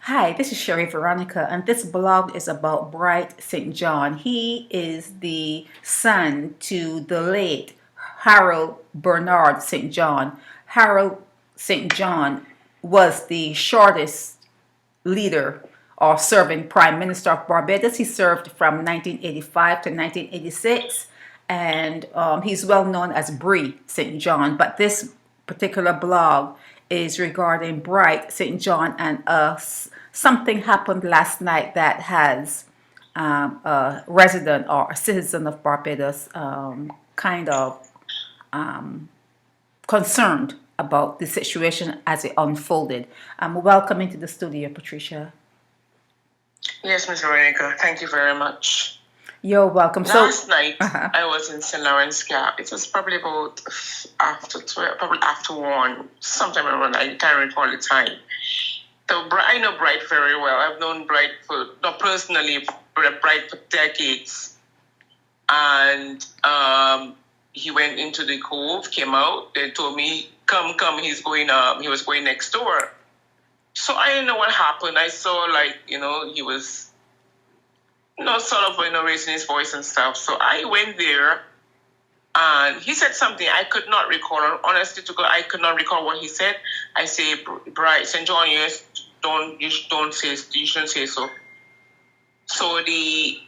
Hi, this is Sherry Veronica, and this blog is about Bryte St. John. He is the son to the late Harold Bernard St. John. Harold St. John was the shortest leader or serving prime minister of Barbados. He served from 1985 to 1986, and he's well known as Brie St. John. But this particular blog is regarding Bryte St. John and something happened last night that has a resident or a citizen of Barbados kind of concerned about the situation as it unfolded. Welcome into the studio, Patricia. Yes, Ms. Veronica, thank you very much. You're welcome. Last night, I was in St. Lawrence Gap. It was probably about after 12, probably after 1, sometime around, I can't recall the time. So I know Bryte very well. I've known Bryte not personally, but Bryte for decades. And he went into the cove, came out. They told me, come, he was going next door. So I didn't know what happened. I saw, he was, sort of, raising his voice and stuff. So I went there, and he said something I could not recall. Honestly, I could not recall what he said. I say, Bryte, St. John, yes, you shouldn't say so. So the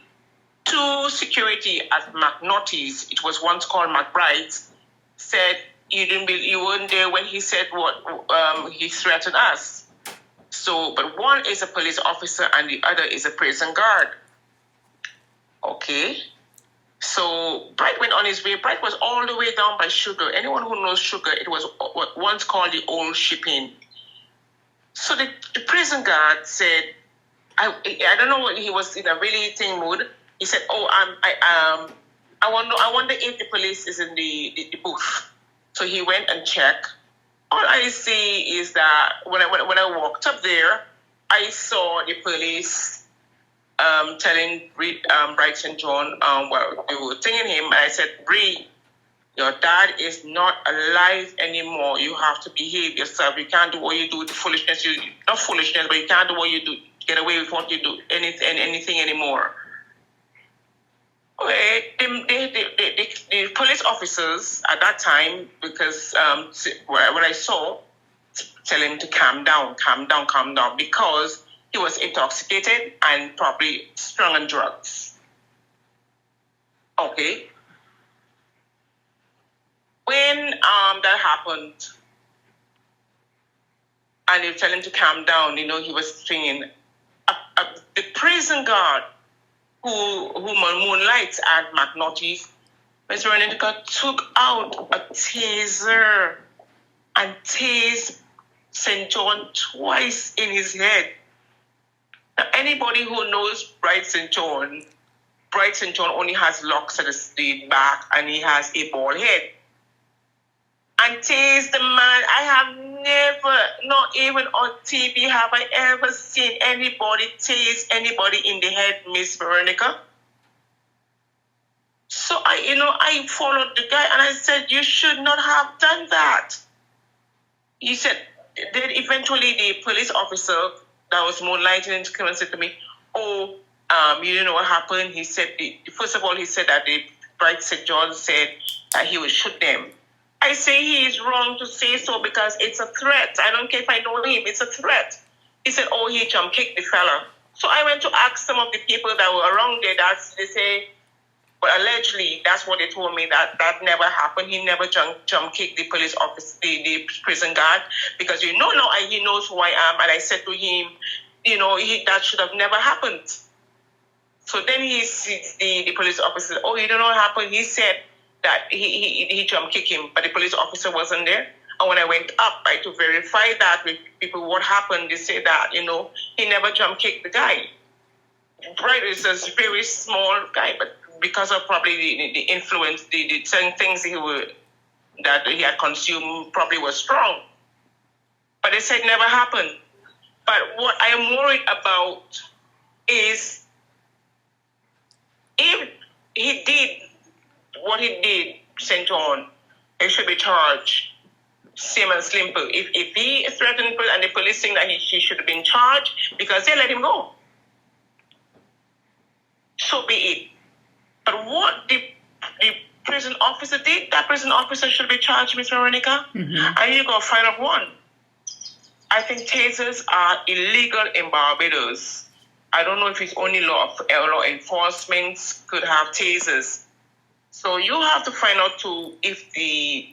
two security at McNaughty's, it was once called McBride, said you weren't there when he said what he threatened us. So, but one is a police officer and the other is a prison guard. Okay. So Bryte went on his way. Bryte was all the way down by Sugar. Anyone who knows Sugar, it was what once called the old shipping. So the prison guard said, I don't know what he was in a really thing mood. He said, I wonder if the police is in the booth. So he went and checked. All I see is that when I walked up there, I saw the police telling Bryte St. John, they were telling him, and I said, Bree, your dad is not alive anymore. You have to behave yourself. You can't do what you do, the foolishness. Not foolishness, but you can't do what you do, get away with what you do, anything anymore. Okay, the police officers at that time, because what I saw, tell him to calm down, because he was intoxicated and probably strung on drugs. Okay. When that happened, and they tell him to calm down, he was singing. The prison guard who moonlights at McNaughty's, Ms. Veronica, took out a taser and tased St. John twice in his head. Now, anybody who knows Bryte St. John only has locks at the back and he has a bald head. And tased the man. I have never, not even on TV, have I ever seen anybody tase anybody in the head, Miss Veronica. So I followed the guy and I said, you should not have done that. He said, then eventually the police officer that was moonlighting into came and said to me, you don't know what happened? He said, first of all, he said that the Bryte St. John said that he would shoot them. I say he is wrong to say so because it's a threat. I don't care if I know him. It's a threat. He said, he jump kicked the fella. So I went to ask some of the people that were around there. They say, but allegedly, that's what they told me, that never happened. He never jump kicked the police officer, the prison guard, because he knows who I am. And I said to him, that should have never happened. So then the police officer said, you don't know what happened? He said that he jump kicked him, but the police officer wasn't there. And when I went up, to verify that with people, what happened, they say that, he never jump kicked the guy. Bryte is a very small guy, but because of probably the influence, the certain things that he had consumed probably was strong. But they said never happened. But what I am worried about is if he did what he did, St. John, he should be charged. Same and simple. If he is threatening and the police think that he should have been charged because they let him go, so be it. But what the prison officer did, that prison officer should be charged, Miss Veronica. And you go find out one. I think tasers are illegal in Barbados. I don't know if it's only law enforcement could have tasers. So you have to find out too if the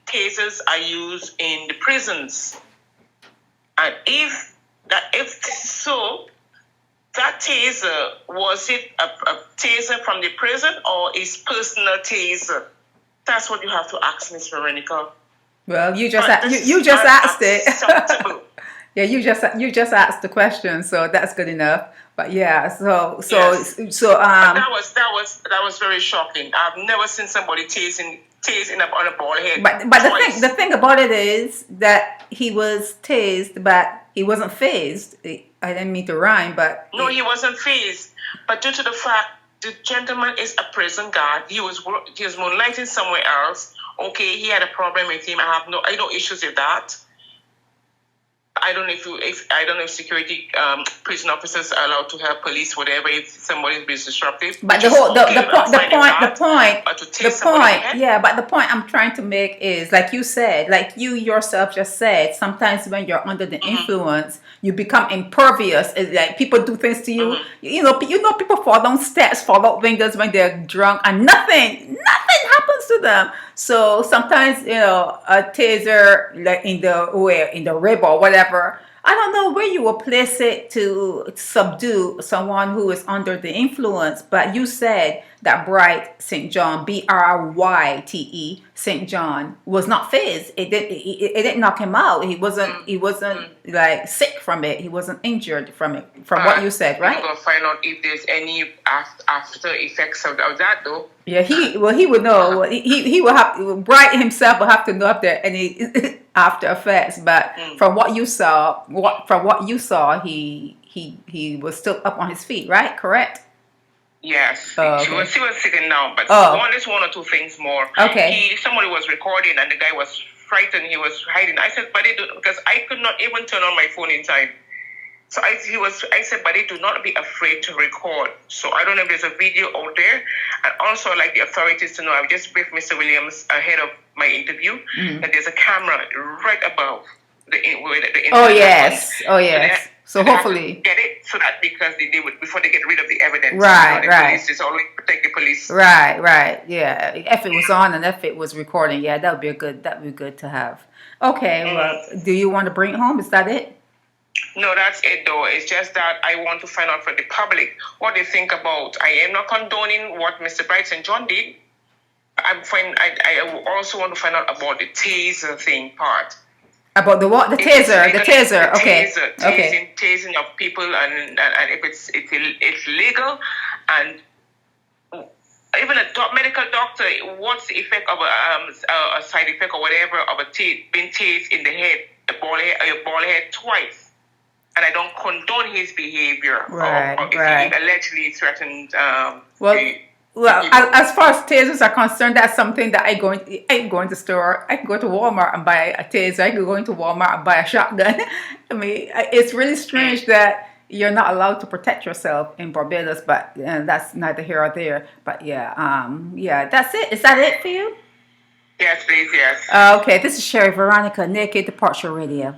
tasers are used in the prisons, and if so, that taser, was it a taser from the prison or is personal taser? That's what you have to ask, Miss Veronica. Well, you just asked it. Yeah, you just asked the question, so that's good enough. But yeah, so yes. That was very shocking. I've never seen somebody tasing on a bald head. But the thing about it is that he was tased, but he wasn't phased. I didn't mean to rhyme, but no, he wasn't phased. But due to the fact the gentleman is a prison guard, he was moonlighting somewhere else. Okay, he had a problem with him. I have no issues with that. I don't know if security prison officers are allowed to help police, whatever, if somebody is being disruptive. But the point I'm trying to make is, like you said, like you yourself just said, sometimes when you're under the influence, you become impervious. It's like people do things to you. You know, people fall down steps, fall out windows when they're drunk, and nothing happens to them. So sometimes, a taser, like in the rib or whatever, I don't know where you will place it to subdue someone who is under the influence. But you said that Bryte St. John, Bryte St. John, was not phased. It didn't knock him out. He wasn't like sick from it. He wasn't injured from it. From what you said, right? We're gonna find out if there's any after effects of that, though. Yeah, he would know. He will have, Bryte himself will have to know if there are any after effects. But from what you saw, he was still up on his feet, right? Correct? Yes. Okay. She was sitting down, but there's one or two things more. Okay. Somebody was recording and the guy was frightened. He was hiding. I said, buddy, because I could not even turn on my phone in time. So I said, buddy, do not be afraid to record. So I don't know if there's a video out there. And also, I'd like the authorities to know, I just briefed Mr. Williams ahead of my interview, that there's a camera right above the Oh, yes. So hopefully get it, so that because they would, before they get rid of the evidence. Right. Police is always protect the police. Right. Yeah. If it was on and if it was recording, yeah, that would be good to have. Okay. Well, do you want to bring it home? Is that it? No, that's it though. It's just that I want to find out from the public what they think about. I am not condoning what Mr. Bryte St. John did. I also want to find out about the taser thing part. About the what? The taser. Okay. Tasing of people, and if it's legal, and even a medical doctor, what's the effect of a side effect or whatever of being tased in the head, bald head twice? And I don't condone his behavior. Right. He allegedly threatened. Well, as far as tasers are concerned, that's something that I go into store. I can go to Walmart and buy a taser. I can go into Walmart and buy a shotgun. I mean, it's really strange that you're not allowed to protect yourself in Barbados, but that's neither here or there. But yeah, that's it. Is that it for you? Yes, please, yes. Okay, this is Sherry Veronica, Naked Departure Radio.